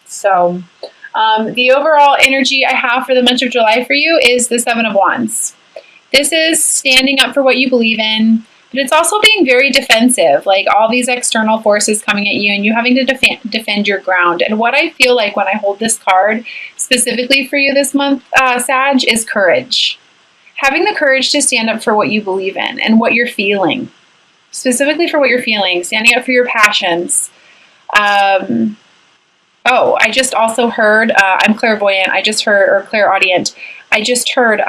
So the overall energy I have for the month of July for you is the Seven of Wands. This is standing up for what you believe in, but it's also being very defensive, like all these external forces coming at you and you having to defend your ground. And what I feel like when I hold this card specifically for you this month, Sag, is courage. Having the courage to stand up for what you believe in and what you're feeling. Specifically for what you're feeling, standing up for your passions. Oh, I just also heard, I'm clairvoyant, I just heard, or clairaudient, I just heard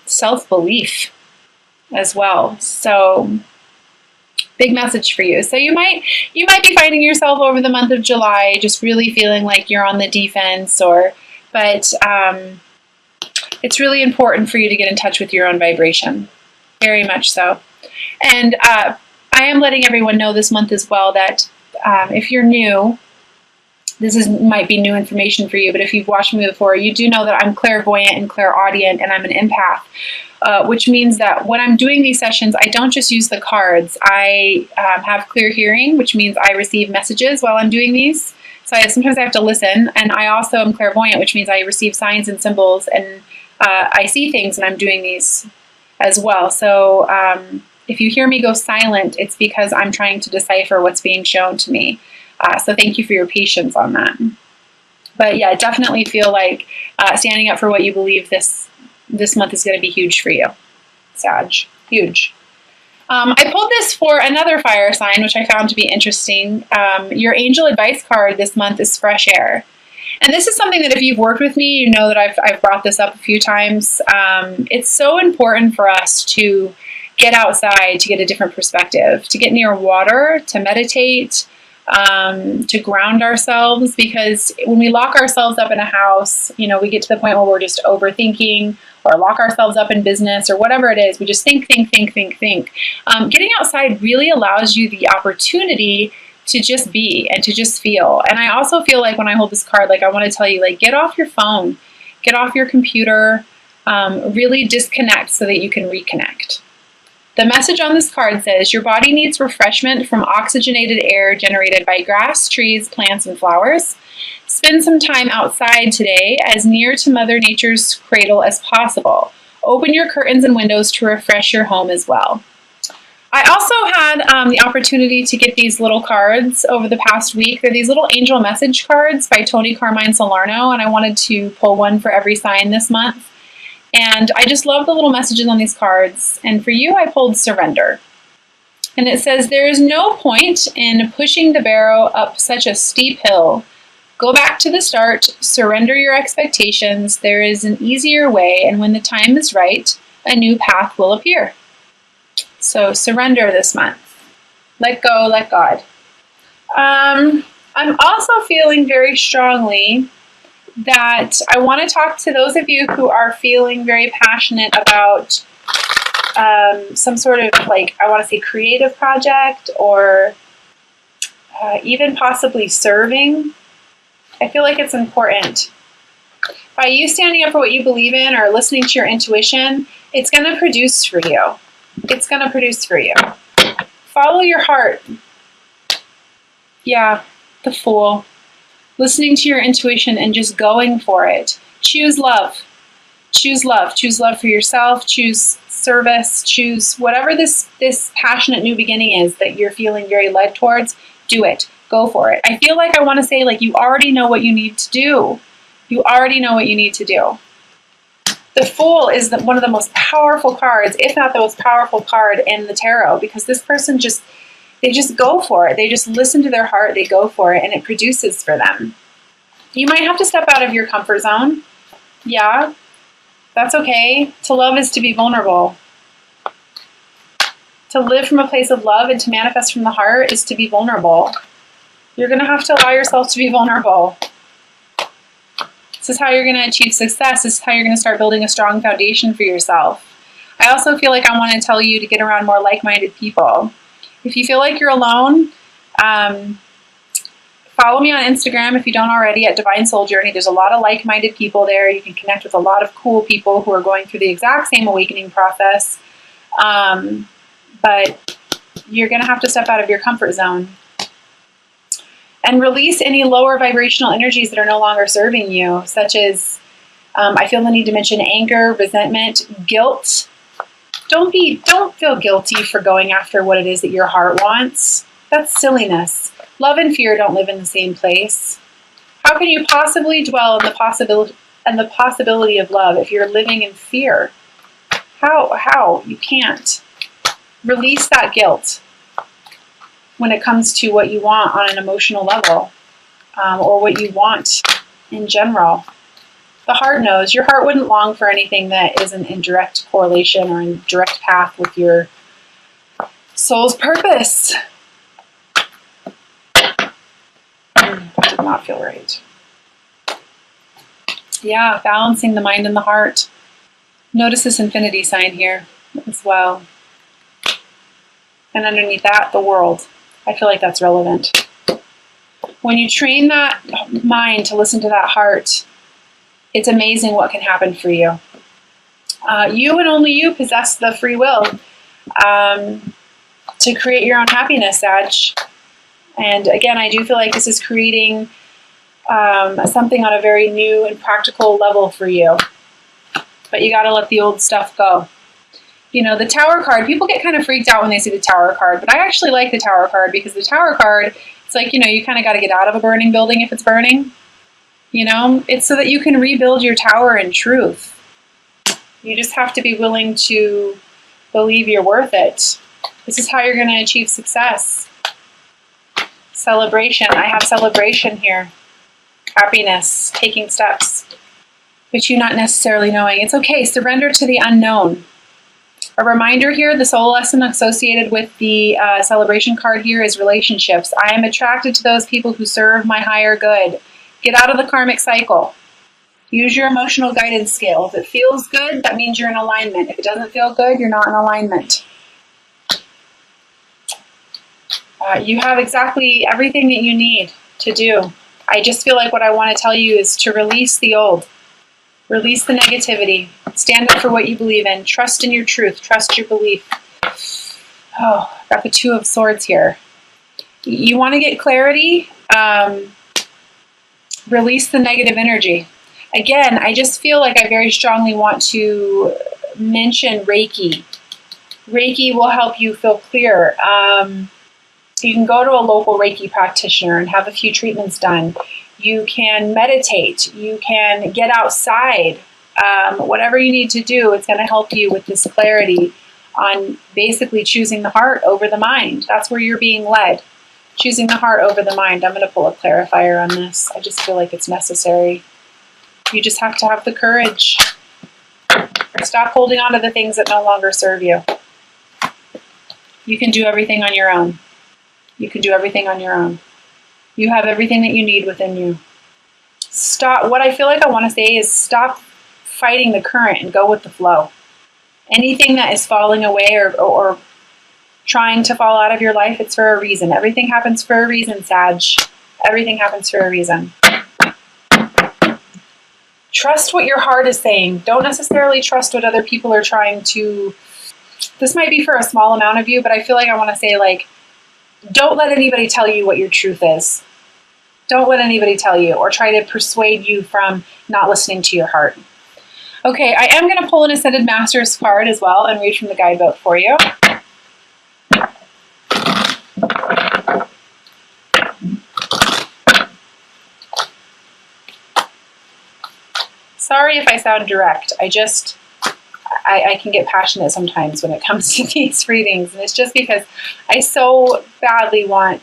self-belief as well. So, big message for you. So you might be finding yourself over the month of July just really feeling like you're on the defense, but it's really important for you to get in touch with your own vibration. Very much so. And I am letting everyone know this month as well that if you're new, this might be new information for you, but if you've watched me before, you do know that I'm clairvoyant and clairaudient, and I'm an empath, which means that when I'm doing these sessions, I don't just use the cards. I have clear hearing, which means I receive messages while I'm doing these. So sometimes I have to listen, and I also am clairvoyant, which means I receive signs and symbols, and I see things, and I'm doing these as well. So if you hear me go silent, it's because I'm trying to decipher what's being shown to me. So thank you for your patience on that. But yeah, definitely feel like standing up for what you believe this month is going to be huge for you, Sag. Huge. I pulled this for another fire sign, which I found to be interesting. Your angel advice card this month is fresh air. And this is something that if you've worked with me, you know that I've brought this up a few times. It's so important for us to get outside to get a different perspective, to get near water, to meditate, to ground ourselves, because when we lock ourselves up in a house, we get to the point where we're just overthinking, or lock ourselves up in business or whatever it is. We just think. Getting outside really allows you the opportunity to just be and to just feel. And I also feel like when I hold this card, like I want to tell you, like, get off your phone, get off your computer, really disconnect so that you can reconnect. The message on this card says, your body needs refreshment from oxygenated air generated by grass, trees, plants, and flowers. Spend some time outside today, as near to Mother Nature's cradle as possible. Open your curtains and windows to refresh your home as well. I also had the opportunity to get these little cards over the past week. They're these little angel message cards by Tony Carmine Salerno, and I wanted to pull one for every sign this month. And I just love the little messages on these cards. And for you, I pulled surrender. And it says, there is no point in pushing the barrow up such a steep hill. Go back to the start, surrender your expectations. There is an easier way, and when the time is right, a new path will appear. So surrender this month. Let go, let God. I'm also feeling very strongly that I want to talk to those of you who are feeling very passionate about some sort of, like, I want to say creative project, or even possibly serving. I feel like it's important. By you standing up for what you believe in or listening to your intuition, it's going to produce for you. It's going to produce for you. Follow your heart. Yeah, the Fool. Listening to your intuition and just going for it. Choose love. Choose love. Choose love for yourself. Choose service. Choose whatever this passionate new beginning is that you're feeling very led towards. Do it. Go for it. I feel like I want to say, like, you already know what you need to do. You already know what you need to do. The Fool is one of the most powerful cards, if not the most powerful card in the tarot, because this person they just go for it. They just listen to their heart, they go for it, and it produces for them. You might have to step out of your comfort zone. Yeah, that's okay. To love is to be vulnerable. To live from a place of love and to manifest from the heart is to be vulnerable. You're going to have to allow yourself to be vulnerable. This is how you're going to achieve success. This is how you're going to start building a strong foundation for yourself. I also feel like I want to tell you to get around more like-minded people. If you feel like you're alone, follow me on Instagram if you don't already at Divine Soul Journey. There's a lot of like-minded people there. You can connect with a lot of cool people who are going through the exact same awakening process. But you're going to have to step out of your comfort zone. And release any lower vibrational energies that are no longer serving you, such as, I feel the need to mention anger, resentment, guilt. Don't feel guilty for going after what it is that your heart wants. That's silliness. Love and fear don't live in the same place. How can you possibly dwell in the possibility of love if you're living in fear? How? You can't. Release that guilt when it comes to what you want on an emotional level, or what you want in general. The heart knows. Your heart wouldn't long for anything that isn't in direct correlation or in direct path with your soul's purpose. That did not feel right. Yeah, balancing the mind and the heart. Notice this infinity sign here as well. And underneath that, the world. I feel like that's relevant. When you train that mind to listen to that heart, it's amazing what can happen for you. You and only you possess the free will to create your own happiness, Sag. And again, I do feel like this is creating something on a very new and practical level for you. But you got to let the old stuff go. You know, the Tower card, people get kind of freaked out when they see the Tower card, but I actually like the Tower card because the Tower card, it's like, you know, you kind of got to get out of a burning building if it's burning. You know, it's so that you can rebuild your tower in truth. You just have to be willing to believe you're worth it. This is how you're going to achieve success. Celebration. I have celebration here. Happiness. Taking steps. But you not necessarily knowing. It's okay. Surrender to the unknown. A reminder here, the soul lesson associated with the celebration card here is relationships. I am attracted to those people who serve my higher good. Get out of the karmic cycle. Use your emotional guidance scale. If it feels good, that means you're in alignment. If it doesn't feel good, you're not in alignment. You have exactly everything that you need to do. I just feel like what I want to tell you is to release the old. Release the negativity. Stand up for what you believe in. Trust in your truth. Trust your belief. Oh, got the Two of Swords here. You want to get clarity? Release the negative energy. Again, I just feel like I very strongly want to mention Reiki. Reiki will help you feel clear. You can go to a local Reiki practitioner and have a few treatments done. You can meditate. You can get outside. Whatever you need to do, it's going to help you with this clarity on basically choosing the heart over the mind. That's where you're being led. Choosing the heart over the mind. I'm going to pull a clarifier on this. I just feel like it's necessary. You just have to have the courage. Stop holding on to the things that no longer serve you. You can do everything on your own. You can do everything on your own. You have everything that you need within you. Stop. What I feel like I want to say is stop fighting the current and go with the flow. Anything that is falling away or trying to fall out of your life, it's for a reason. Everything happens for a reason, Sag. Everything happens for a reason. Trust what your heart is saying. Don't necessarily trust what other people are trying to... This might be for a small amount of you, but I feel like I want to say, like, don't let anybody tell you what your truth is. Don't let anybody tell you or try to persuade you from not listening to your heart. Okay, I am going to pull an Ascended Masters card as well and read from the guidebook for you. Sorry if I sound direct. I can get passionate sometimes when it comes to these readings, and it's just because I so badly want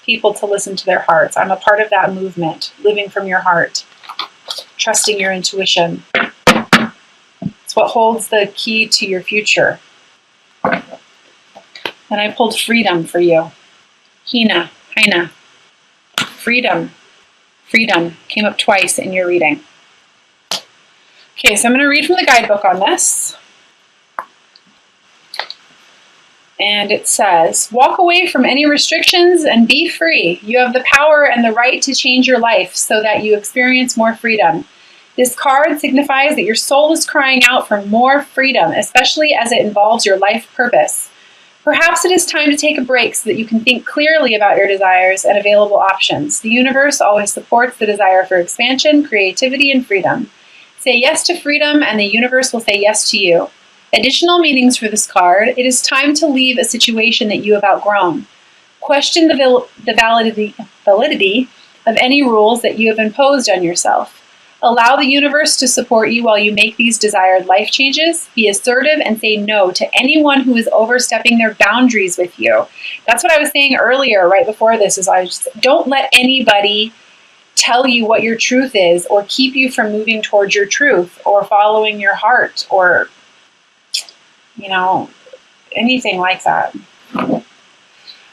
people to listen to their hearts. I'm a part of that movement, living from your heart, trusting your intuition. It's what holds the key to your future. And I pulled freedom for you. Hina. Freedom. Freedom came up twice in your reading. Okay, so I'm going to read from the guidebook on this. And it says, walk away from any restrictions and be free. You have the power and the right to change your life so that you experience more freedom. This card signifies that your soul is crying out for more freedom, especially as it involves your life purpose. Perhaps it is time to take a break so that you can think clearly about your desires and available options. The universe always supports the desire for expansion, creativity, and freedom. Say yes to freedom, and the universe will say yes to you. Additional meanings for this card: it is time to leave a situation that you have outgrown. Question the validity of any rules that you have imposed on yourself. Allow the universe to support you while you make these desired life changes. Be assertive and say no to anyone who is overstepping their boundaries with you. That's what I was saying earlier, right before this, is don't let anybody tell you what your truth is or keep you from moving towards your truth or following your heart or, anything like that.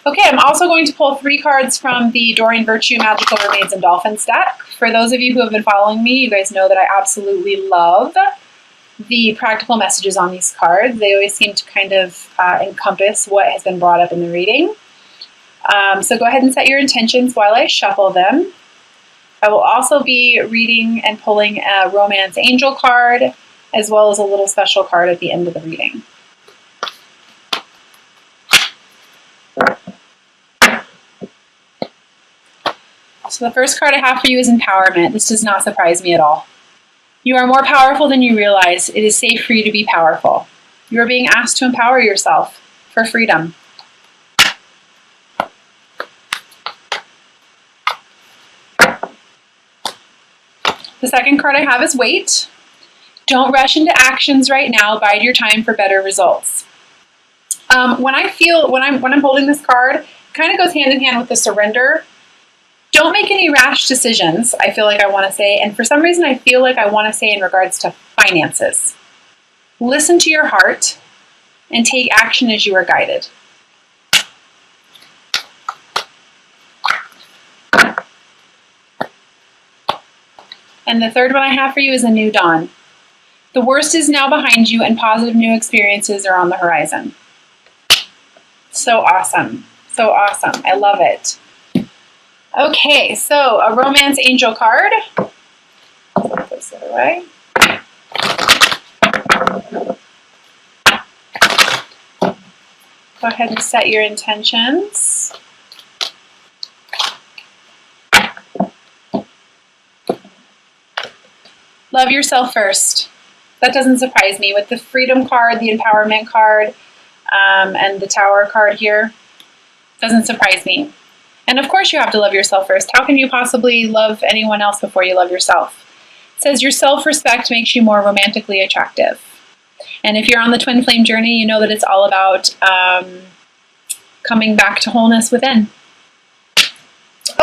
Okay, I'm also going to pull 3 cards from the Doreen Virtue Magical Mermaids and Dolphins deck. For those of you who have been following me, you guys know that I absolutely love the practical messages on these cards. They always seem to kind of encompass what has been brought up in the reading. So go ahead and set your intentions while I shuffle them. I will also be reading and pulling a Romance Angel card, as well as a little special card at the end of the reading. So the first card I have for you is Empowerment. This does not surprise me at all. You are more powerful than you realize. It is safe for you to be powerful. You are being asked to empower yourself for freedom. The second card I have is Wait. Don't rush into actions right now. Bide your time for better results. When I'm holding this card, it kind of goes hand in hand with the surrender. Don't make any rash decisions, I feel like I want to say, and for some reason I feel like I want to say in regards to finances. Listen to your heart and take action as you are guided. And the third one I have for you is A New Dawn. The worst is now behind you and positive new experiences are on the horizon. So awesome. So awesome. I love it. Okay, so a Romance Angel card. Put this the other way. Go ahead and set your intentions. Love yourself first. That doesn't surprise me. With the Freedom card, the Empowerment card, and the Tower card here, doesn't surprise me. And of course you have to love yourself first. How can you possibly love anyone else before you love yourself? It says your self-respect makes you more romantically attractive. And if you're on the twin flame journey, you know that it's all about coming back to wholeness within.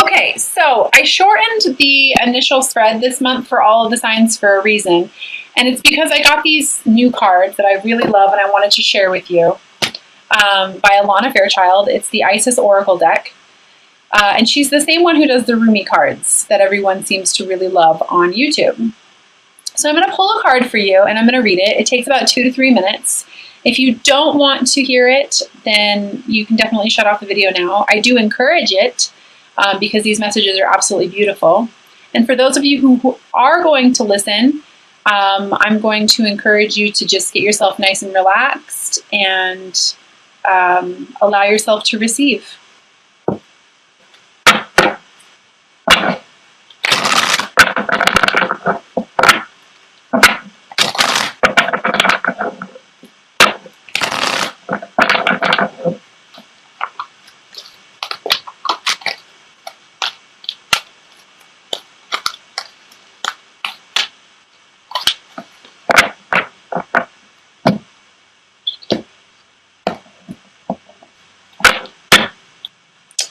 Okay, so I shortened the initial spread this month for all of the signs for a reason. And it's because I got these new cards that I really love and I wanted to share with you by Alana Fairchild. It's the Isis Oracle deck. And she's the same one who does the Rumi cards that everyone seems to really love on YouTube. So I'm going to pull a card for you and I'm going to read it. It takes about 2 to 3 minutes. If you don't want to hear it, then you can definitely shut off the video now. I do encourage it because these messages are absolutely beautiful. And for those of you who are going to listen, I'm going to encourage you to just get yourself nice and relaxed and allow yourself to receive.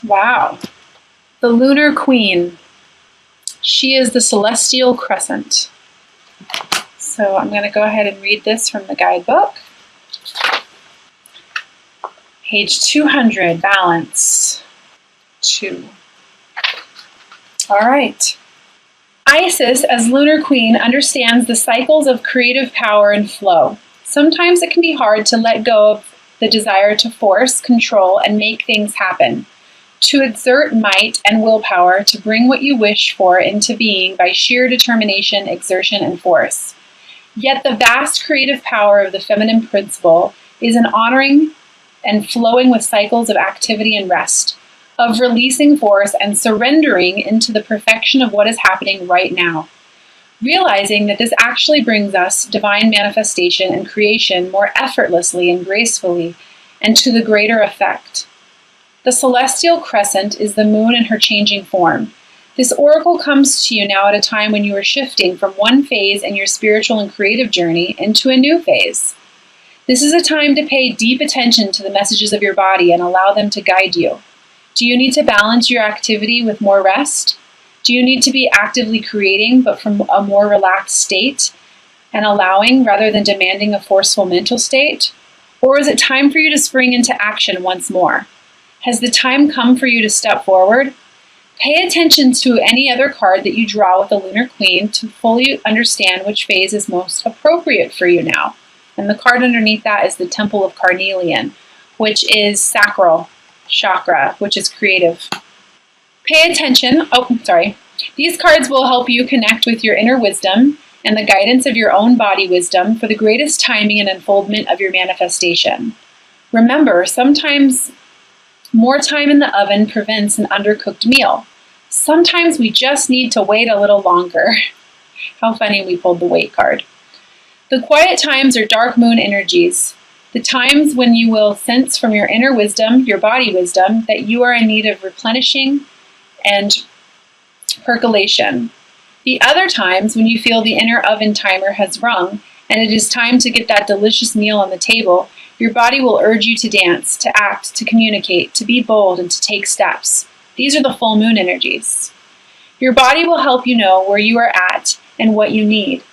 Wow. The Lunar Queen. She is the Celestial Crescent. So I'm going to go ahead and read this from the guidebook. Page 200, Balance 2. All right. Isis, as Lunar Queen, understands the cycles of creative power and flow. Sometimes it can be hard to let go of the desire to force, control, and make things happen. To exert might and willpower to bring what you wish for into being by sheer determination, exertion, and force. Yet the vast creative power of the feminine principle is an honoring and flowing with cycles of activity and rest, of releasing force and surrendering into the perfection of what is happening right now. Realizing that this actually brings us divine manifestation and creation more effortlessly and gracefully, and to the greater effect. The celestial crescent is the moon in her changing form. This oracle comes to you now at a time when you are shifting from one phase in your spiritual and creative journey into a new phase. This is a time to pay deep attention to the messages of your body and allow them to guide you. Do you need to balance your activity with more rest? Do you need to be actively creating but from a more relaxed state and allowing rather than demanding a forceful mental state? Or is it time for you to spring into action once more? Has the time come for you to step forward? Pay attention to any other card that you draw with the Lunar Queen to fully understand which phase is most appropriate for you now. And the card underneath that is the Temple of Carnelian, which is sacral chakra, which is creative. Pay attention. These cards will help you connect with your inner wisdom and the guidance of your own body wisdom for the greatest timing and unfoldment of your manifestation. Remember, sometimes more time in the oven prevents an undercooked meal. Sometimes we just need to wait a little longer. How funny we pulled the wait card. The quiet times are dark moon energies. The times when you will sense from your inner wisdom, your body wisdom, that you are in need of replenishing and percolation. The other times when you feel the inner oven timer has rung and it is time to get that delicious meal on the table, your body will urge you to dance, to act, to communicate, to be bold, and to take steps. These are the full moon energies. Your body will help you know where you are at and what you need.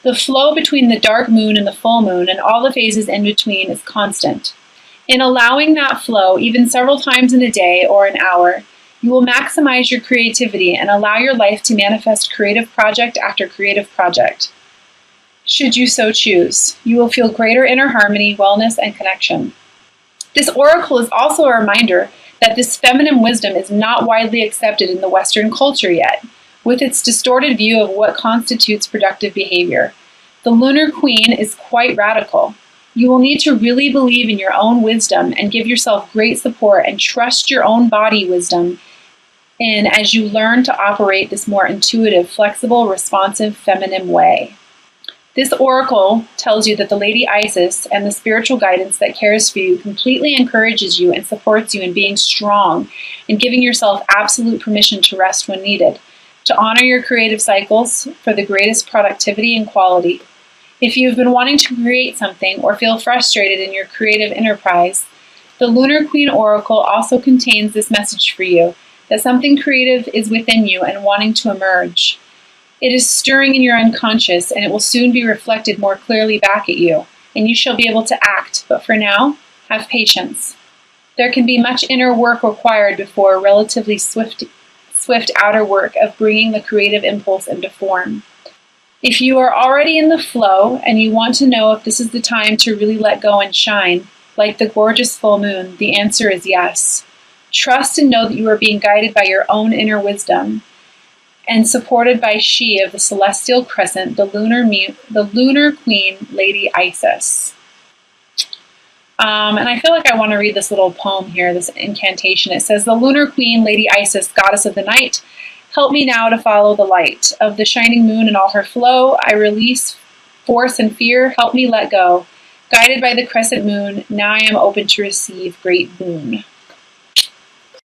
The flow between the dark moon and the full moon and all the phases in between is constant. In allowing that flow, even several times in a day or an hour, you will maximize your creativity and allow your life to manifest creative project after creative project. Should you so choose, you will feel greater inner harmony, wellness, and connection. This oracle is also a reminder that this feminine wisdom is not widely accepted in the Western culture yet, with its distorted view of what constitutes productive behavior. The Lunar Queen is quite radical. You will need to really believe in your own wisdom and give yourself great support and trust your own body wisdom in as you learn to operate this more intuitive, flexible, responsive, feminine way. This oracle tells you that the Lady Isis and the spiritual guidance that cares for you completely encourages you and supports you in being strong and giving yourself absolute permission to rest when needed, to honor your creative cycles for the greatest productivity and quality. If you've been wanting to create something or feel frustrated in your creative enterprise, the Lunar Queen Oracle also contains this message for you, that something creative is within you and wanting to emerge. It is stirring in your unconscious, and it will soon be reflected more clearly back at you, and you shall be able to act. But for now, have patience. There can be much inner work required before a relatively swift outer work of bringing the creative impulse into form. If you are already in the flow and you want to know if this is the time to really let go and shine, like the gorgeous full moon, the answer is yes. Trust and know that you are being guided by your own inner wisdom and supported by she of the celestial crescent, the lunar queen, Lady Isis. And I feel like I want to read this little poem here, this incantation. It says, "The lunar queen, Lady Isis, goddess of the night, help me now to follow the light of the shining moon in all her flow. I release force and fear. Help me let go. Guided by the crescent moon, now I am open to receive great boon."